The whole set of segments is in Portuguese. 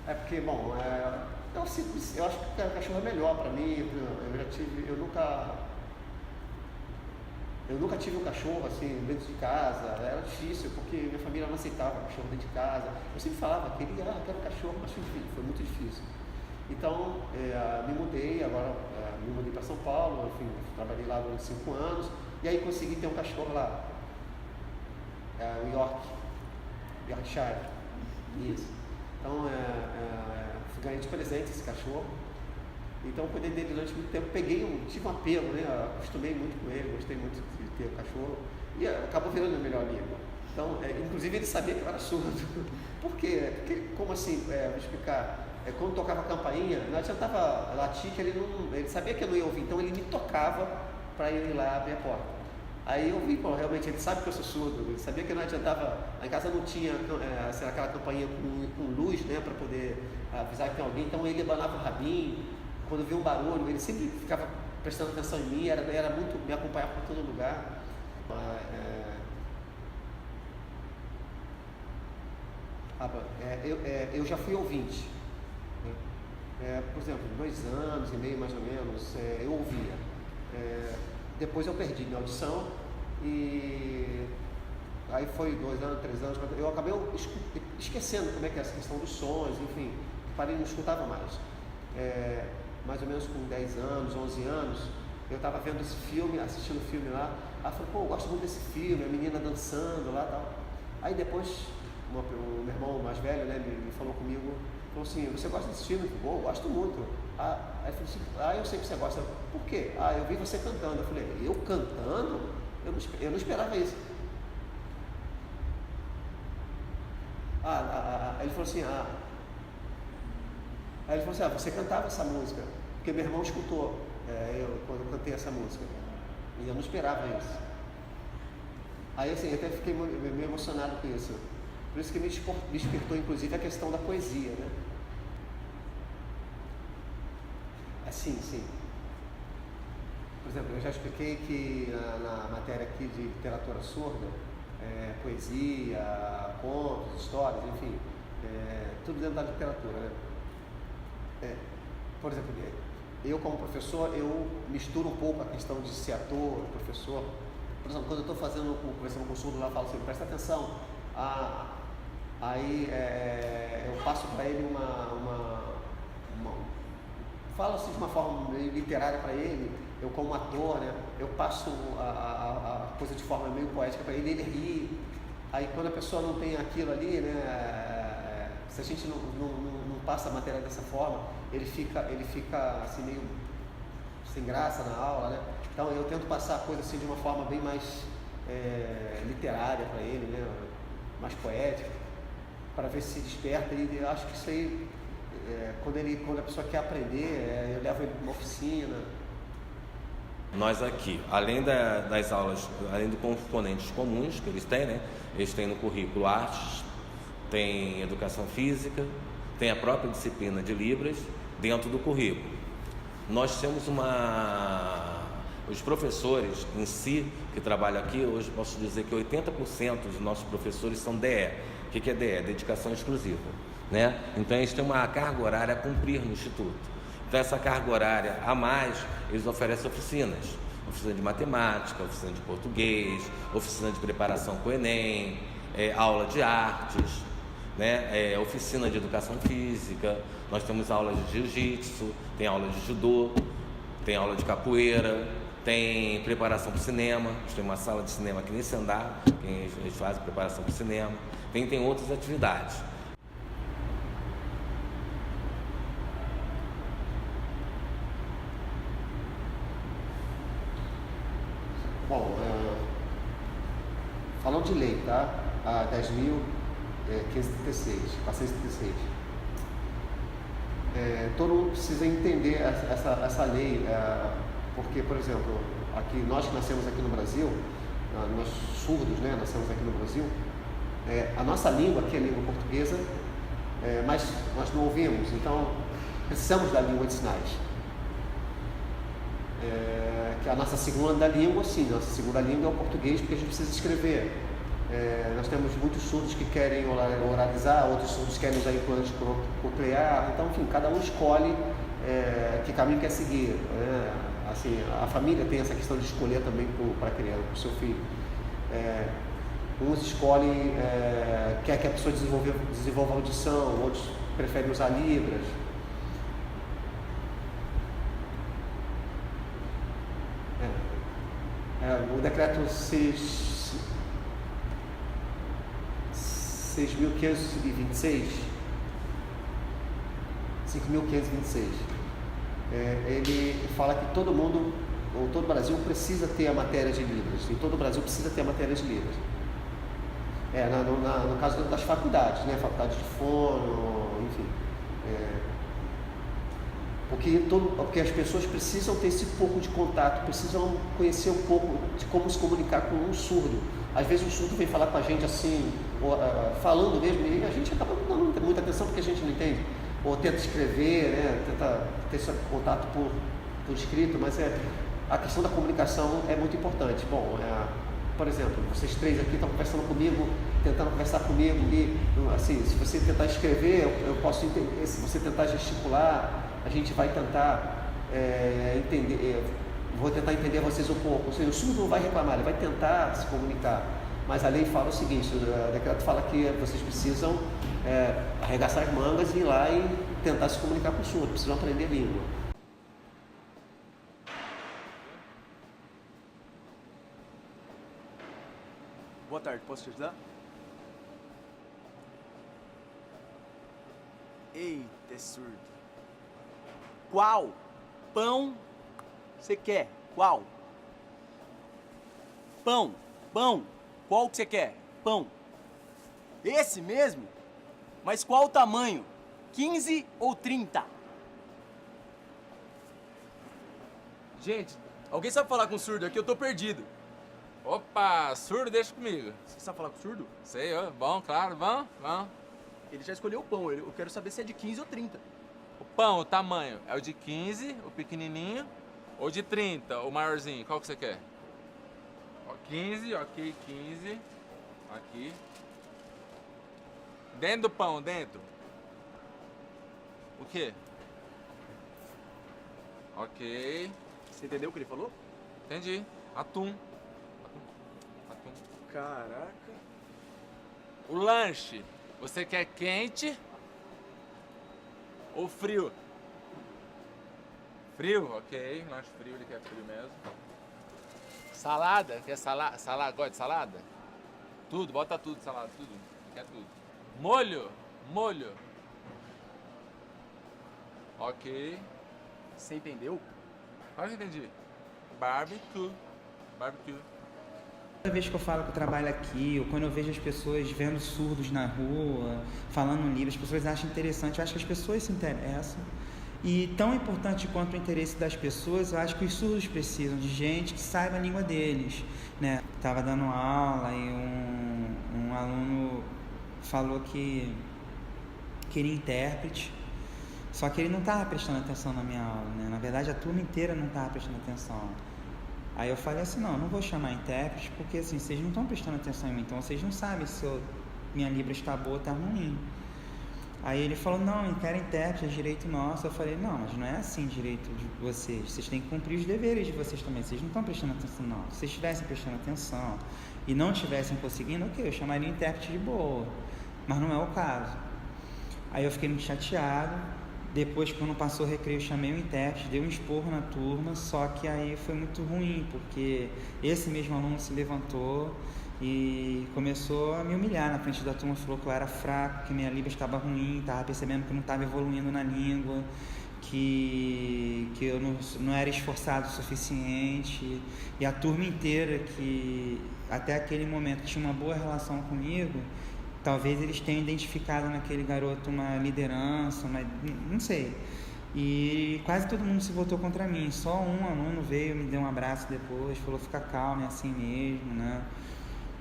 É porque, bom, eu acho que o cachorro é melhor para mim. Eu nunca tive um cachorro assim dentro de casa. Era difícil porque minha família não aceitava cachorro dentro de casa. Eu sempre falava, quero um cachorro, mas foi muito difícil. Então, me mudei, agora me mudei para São Paulo, enfim, trabalhei lá durante 5 anos, e aí consegui ter um cachorro lá, Yorkshire, isso. Então, ganhei de presente esse cachorro, então cuidei dele durante muito tempo, tive um apego, né, acostumei muito com ele, gostei muito de ter o cachorro, e acabou virando meu melhor amigo. Então, inclusive ele sabia que eu era surdo. Por quê? Porque, como assim, vou explicar, quando tocava a campainha, não adiantava latir que ele sabia que eu não ia ouvir, então ele me tocava para eu ir lá abrir a porta. Aí eu vi, realmente ele sabe que eu sou surdo, ele sabia que não adiantava, lá em casa não tinha aquela campainha com luz, né, para poder avisar que tem alguém, então ele abanava o rabinho, quando via um barulho, ele sempre ficava prestando atenção em mim, era muito, me acompanhava por todo lugar. Eu já fui ouvinte. Por exemplo, 2 anos e meio mais ou menos, eu ouvia. Depois eu perdi minha audição e aí foi 2 anos, 3 anos, eu acabei esquecendo como é que é essa questão dos sons, enfim, parei, não escutava mais. Mais ou menos com 10 anos, 11 anos, eu estava vendo esse filme, assistindo o filme lá, aí eu falei, eu gosto muito desse filme, a menina dançando lá e tal. Aí depois, o meu irmão mais velho, né, me falou comigo, falou assim, você gosta desse filme? Eu gosto muito. Aí ele falou assim, eu sei que você gosta. Por quê? Eu vi você cantando. Eu falei, eu cantando? Eu não esperava isso. Ele falou assim, aí ele falou assim, você cantava essa música? Porque meu irmão escutou quando eu cantei essa música. E eu não esperava isso. Aí assim, eu até fiquei meio emocionado com isso. Por isso que me despertou, inclusive, a questão da poesia, né? Sim. Por exemplo, eu já expliquei que na matéria aqui de literatura surda, poesia, contos, histórias, enfim, tudo dentro da literatura, né? Por exemplo, eu como professor, eu misturo um pouco a questão de ser ator, professor. Por exemplo, quando eu estou conversando com o surdo lá, eu falo assim, presta atenção, aí eu passo para ele falo assim de uma forma meio literária para ele, eu como ator, né, eu passo a coisa de forma meio poética para ele ri. Aí quando a pessoa não tem aquilo ali, né, se a gente não passa a matéria dessa forma, ele fica assim meio sem graça na aula, né? Então eu tento passar a coisa assim de uma forma bem mais literária para ele, né, mais poética, para ver se desperta. E eu acho que isso aí, quando a pessoa quer aprender, eu levo ele para uma oficina. Nós aqui, além das aulas, além dos componentes comuns que eles têm, né? Eles têm no currículo artes, tem educação física, tem a própria disciplina de Libras dentro do currículo. Nós temos os professores em si que trabalham aqui, hoje posso dizer que 80% dos nossos professores são DE. O que é DE? Dedicação exclusiva, né? Então eles têm uma carga horária a cumprir no Instituto. Então essa carga horária a mais, eles oferecem oficina de matemática, oficina de português, oficina de preparação para o Enem, aula de artes, né? Oficina de educação física, nós temos aula de jiu-jitsu, tem aula de judô, tem aula de capoeira, tem preparação para o cinema, a gente tem uma sala de cinema aqui nesse andar, que eles fazem preparação para o cinema, tem outras atividades. Bom, falando de lei, tá? A 10.536, 436. Todo mundo precisa entender essa lei, porque, por exemplo, aqui, nós que nascemos aqui no Brasil, nós surdos, né, nascemos aqui no Brasil, a nossa língua aqui é a língua portuguesa, mas nós não ouvimos, então precisamos da língua de sinais. Que é a nossa segunda língua, sim, nossa segunda língua é o português, porque a gente precisa escrever. Nós temos muitos surdos que querem oralizar, outros surdos querem usar implante coclear, então, enfim, cada um escolhe que caminho quer seguir. Assim, a família tem essa questão de escolher também para a criança, para o seu filho. Uns escolhem quer que a pessoa desenvolva audição, outros preferem usar libras. O decreto 6.526, ele fala que todo mundo, ou todo o Brasil, precisa ter a matéria de Libras. E todo o Brasil precisa ter a matéria de Libras. No caso das faculdades, né? Faculdade de fono, enfim. Porque as pessoas precisam ter esse pouco de contato, precisam conhecer um pouco de como se comunicar com um surdo. Às vezes o surdo vem falar com a gente assim, falando mesmo, e a gente acaba não dando muita atenção porque a gente não entende. Ou tenta escrever, né? Tenta ter esse contato por escrito, mas a questão da comunicação é muito importante. Bom, por exemplo, vocês três aqui estão conversando comigo, tentando conversar comigo, e assim, se você tentar escrever, eu posso entender. Se você tentar gesticular, a gente vai tentar entender, vou tentar entender vocês um pouco. Ou seja, o surdo não vai reclamar, ele vai tentar se comunicar. Mas a lei fala o seguinte, o decreto fala que vocês precisam arregaçar as mangas e ir lá e tentar se comunicar com o surdo, precisam aprender língua. Boa tarde, posso te ajudar? Eita, é surdo. Qual pão você quer? Qual? Pão. Qual que você quer? Pão. Esse mesmo? Mas qual o tamanho? 15 ou 30? Gente, alguém sabe falar com surdo aqui? Eu tô perdido. Opa, surdo, deixa comigo. Você sabe falar com surdo? Sei, bom, claro, vamos. Ele já escolheu o pão, eu quero saber se é de 15 ou 30. O pão, o tamanho, é o de 15, o pequenininho, ou de 30, o maiorzinho? Qual que você quer? 15, ok, 15. Aqui. Dentro do pão, dentro. O quê? Ok. Você entendeu o que ele falou? Entendi. Atum. Caraca. O lanche, você quer quente ou frio? Frio, ok. Lanche frio, ele quer frio mesmo. Salada, quer salada? Gosta de salada? Tudo, bota tudo, salada, tudo. Quer tudo. Molho. Ok. Você entendeu? Claro que entendi. Barbecue. Toda vez que eu falo que eu trabalho aqui, ou quando eu vejo as pessoas vendo surdos na rua, falando um livro, as pessoas acham interessante. Eu acho que as pessoas se interessam. E tão importante quanto o interesse das pessoas, eu acho que os surdos precisam de gente que saiba a língua deles, né? Estava dando aula e um aluno falou que queria intérprete, só que ele não estava prestando atenção na minha aula, né? Na verdade, a turma inteira não estava prestando atenção. Aí eu falei assim, não vou chamar intérprete, porque assim, vocês não estão prestando atenção em mim, então vocês não sabem se minha Libra está boa ou está ruim. Aí ele falou, não, eu quero intérprete, é direito nosso. Eu falei, não, mas não é assim direito de vocês têm que cumprir os deveres de vocês também, vocês não estão prestando atenção não. Se vocês estivessem prestando atenção e não estivessem conseguindo, ok, eu chamaria intérprete de boa, mas não é o caso. Aí eu fiquei muito chateado. Depois, quando passou o recreio, eu chamei o intérprete, dei um esporro na turma, só que aí foi muito ruim, porque esse mesmo aluno se levantou e começou a me humilhar na frente da turma, falou que eu era fraco, que minha língua estava ruim, estava percebendo que eu não estava evoluindo na língua, que eu não era esforçado o suficiente, e a turma inteira, que até aquele momento tinha uma boa relação comigo, talvez eles tenham identificado naquele garoto uma liderança, não sei. E quase todo mundo se voltou contra mim. Só um aluno veio, me deu um abraço depois, falou, fica calmo, é assim mesmo, né?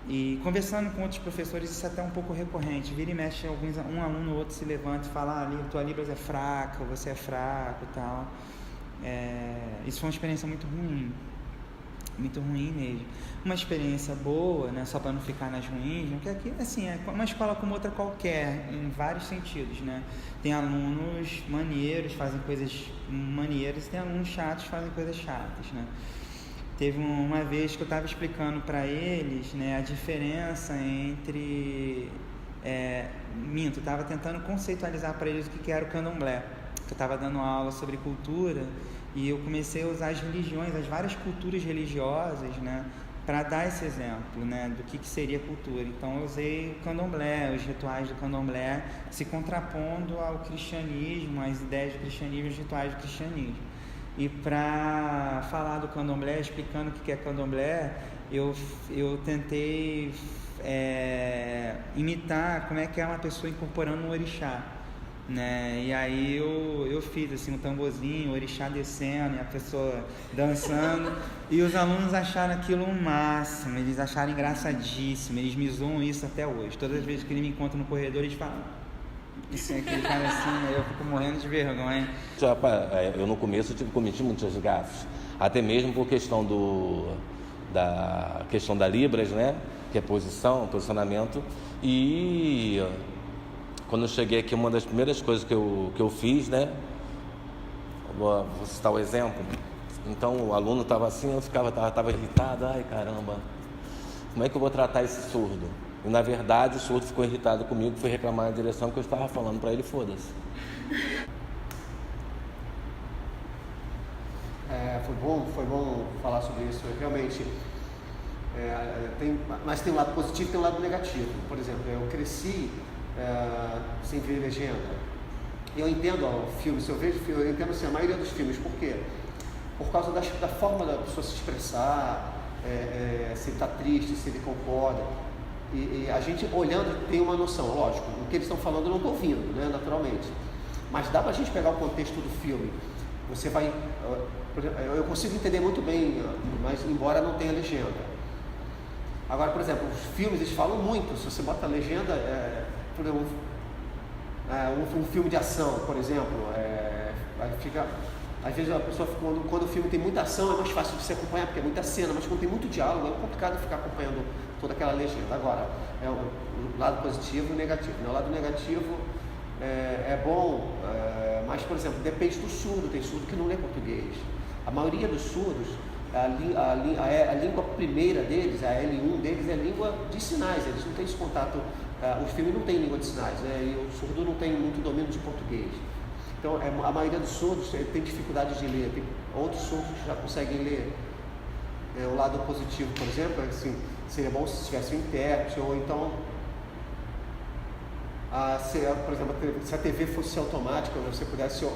E conversando com outros professores, isso é até um pouco recorrente. Vira e mexe, um aluno ou outro se levanta e fala, tua Libras é fraca, você é fraco e tal. Isso foi uma experiência muito ruim. muito ruim mesmo. Uma experiência boa, né, só para não ficar nas ruins, porque aqui, assim, é uma escola como outra qualquer, em vários sentidos, né? Tem alunos maneiros, fazem coisas maneiras, tem alunos chatos, fazem coisas chatas, né? Teve uma vez que eu estava explicando para eles, né, a diferença entre... eu estava tentando conceitualizar para eles o que era o candomblé, que eu estava dando aula sobre cultura, e eu comecei a usar as religiões, as várias culturas religiosas, né, para dar esse exemplo, né, do que seria cultura. Então eu usei o candomblé, os rituais do candomblé, se contrapondo ao cristianismo, às ideias do cristianismo, os rituais do cristianismo. E para falar do candomblé, explicando o que é candomblé, eu tentei imitar como é que é uma pessoa incorporando um orixá, né? E aí eu fiz assim um tamborzinho, o orixá descendo e a pessoa dançando, e os alunos acharam aquilo o máximo, eles acharam engraçadíssimo, eles me zoam isso até hoje. Todas as vezes que eles me encontram no corredor, eles falam isso é aquele cara assim, eu fico morrendo de vergonha. Eu no começo cometi muitas gafes, até mesmo por questão da Libras, né? Que é posicionamento. E quando eu cheguei aqui, uma das primeiras coisas que eu fiz, né? Vou citar o exemplo. Então o aluno estava assim, eu estava irritado, ai caramba, como é que eu vou tratar esse surdo? E na verdade o surdo ficou irritado comigo, foi reclamar na direção que eu estava falando para ele, foda-se. Foi bom falar sobre isso. Realmente, mas tem um lado positivo e tem um lado negativo. Por exemplo, eu cresci sem ver legenda. Eu entendo o filme, se eu vejo filme, eu entendo assim, a maioria dos filmes. Por quê? Por causa da forma da pessoa se expressar, se ele está triste, se ele concorda. E a gente olhando tem uma noção, lógico, o que eles estão falando eu não estou ouvindo, né, naturalmente. Mas dá para a gente pegar o contexto do filme. Você vai... Eu consigo entender muito bem, mas embora não tenha legenda. Agora, por exemplo, os filmes eles falam muito. Se você bota a legenda, por exemplo, um filme de ação, por exemplo, às vezes a pessoa, quando o filme tem muita ação, é mais fácil de se acompanhar, porque é muita cena, mas quando tem muito diálogo, é complicado ficar acompanhando toda aquela legenda. Agora, o lado positivo e o negativo. O lado negativo é bom, mas, por exemplo, depende do surdo. Tem surdo que não lê português. A maioria dos surdos, a língua primeira deles, a L1 deles, é língua de sinais. Eles não têm esse contato, os filmes não têm língua de sinais, né? E o surdo não tem muito domínio de português. Então, a maioria dos surdos tem dificuldade de ler. Tem outros surdos que já conseguem ler. O lado positivo, por exemplo, é assim, seria bom se tivesse um intérprete, ou então, por exemplo, se a TV fosse automática, você pudesse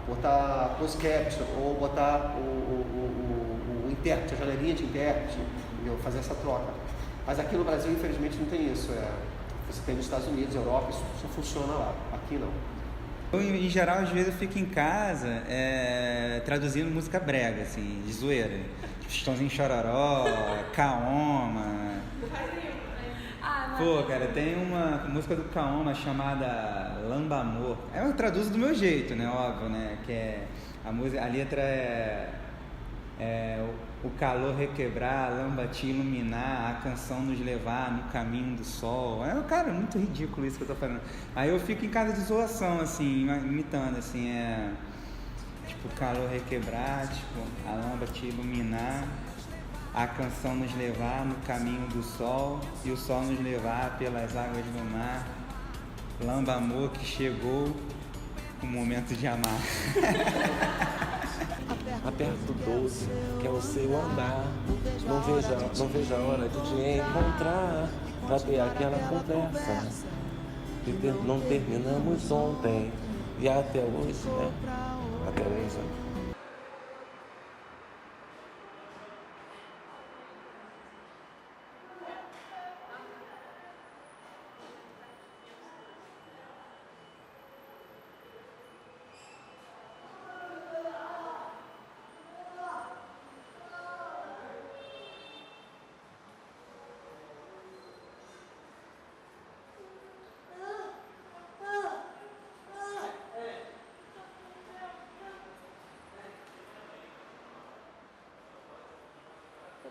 botar closed caption, ou botar o intérprete, a janelinha de intérprete, entendeu? Fazer essa troca. Mas aqui no Brasil, infelizmente, não tem isso. Você tem nos Estados Unidos, Europa, isso só funciona lá. Aqui não. Eu, em geral, às vezes eu fico em casa traduzindo música brega, assim, de zoeira. Chitãozinho Chororó, Kaoma. Pô, cara, tem uma música do Kaoma chamada Lamba Amor. Eu traduzo do meu jeito, né? Óbvio, né? Que a letra o calor requebrar, a lamba te iluminar, a canção nos levar no caminho do sol. Cara, muito ridículo isso que eu tô falando. Aí eu fico em casa de zoação, assim, imitando, assim, tipo, o calor requebrar, tipo, a lamba te iluminar, a canção nos levar no caminho do sol e o sol nos levar pelas águas do mar. Lamba amor que chegou o momento de amar. Aperto doce, que é o seu andar. Não vejo a hora de te encontrar, pra ter aquela conversa que não terminamos ontem e até hoje, né? Até hoje.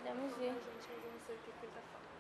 Podemos Falando ir. a gente, mas eu não sei o que ele tá falando.